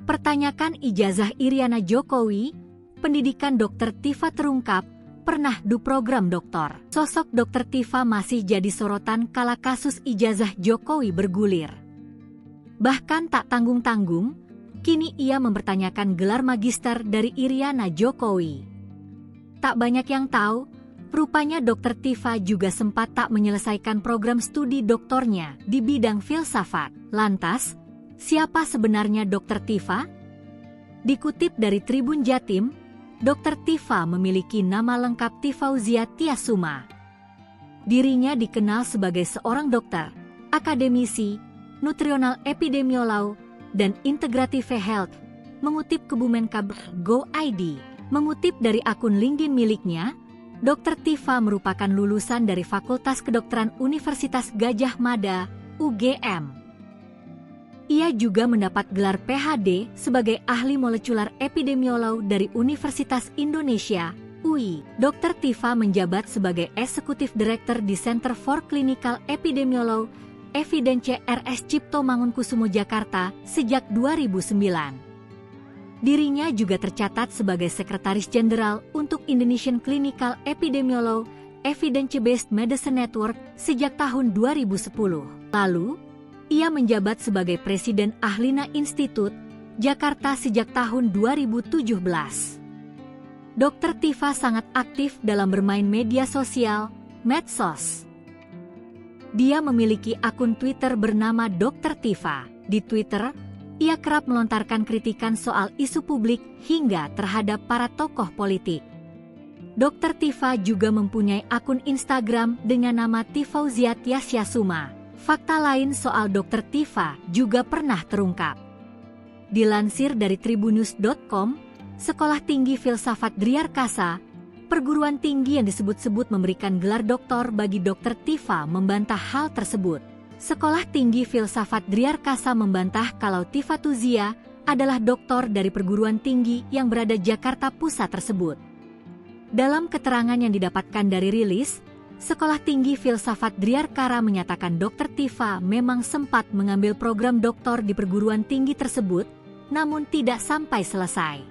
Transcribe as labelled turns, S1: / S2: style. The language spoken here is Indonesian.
S1: Pertanyakan ijazah Iriana Jokowi, pendidikan Dr. Tifa terungkap, pernah du program doktor. Sosok Dr. Tifa masih jadi sorotan kala kasus ijazah Jokowi bergulir. Bahkan tak tanggung-tanggung, kini ia mempertanyakan gelar magister dari Iriana Jokowi. Tak banyak yang tahu, rupanya Dr. Tifa juga sempat tak menyelesaikan program studi doktornya di bidang filsafat. Lantas, siapa sebenarnya Dr. Tifa? Dikutip dari Tribun Jatim, Dr. Tifa memiliki nama lengkap Tifauzia Tiasuma. Dirinya dikenal sebagai seorang dokter, akademisi, nutritional epidemiolog, dan integrative health, mengutip Kebumenkab.go.id. Mengutip dari akun LinkedIn miliknya, Dr. Tifa merupakan lulusan dari Fakultas Kedokteran Universitas Gadjah Mada, UGM. Ia juga mendapat gelar PhD sebagai ahli molekular epidemiolog dari Universitas Indonesia, UI. Dr. Tifa menjabat sebagai Executive Director di Center for Clinical Epidemiology, Evidence RS Cipto Mangunkusumo Jakarta sejak 2009. Dirinya juga tercatat sebagai Sekretaris Jenderal untuk Indonesian Clinical Epidemiology Evidence-Based Medicine Network sejak tahun 2010. Lalu, ia menjabat sebagai Presiden Ahlina Institute, Jakarta sejak tahun 2017. Dr. Tifa sangat aktif dalam bermain media sosial, medsos. Dia memiliki akun Twitter bernama Dr. Tifa. Di Twitter, ia kerap melontarkan kritikan soal isu publik hingga terhadap para tokoh politik. Dr. Tifa juga mempunyai akun Instagram dengan nama Tifauzia Tiasuma. Fakta lain soal Dr. Tifa juga pernah terungkap. Dilansir dari tribunnews.com, Sekolah Tinggi Filsafat Driarkasa, perguruan tinggi yang disebut-sebut memberikan gelar doktor bagi Dr. Tifa, membantah hal tersebut. Sekolah Tinggi Filsafat Driarkasa membantah kalau Tifauzia adalah doktor dari perguruan tinggi yang berada Jakarta Pusat tersebut. Dalam keterangan yang didapatkan dari rilis, Sekolah Tinggi Filsafat Driarkara menyatakan Dr. Tifa memang sempat mengambil program doktor di perguruan tinggi tersebut, namun tidak sampai selesai.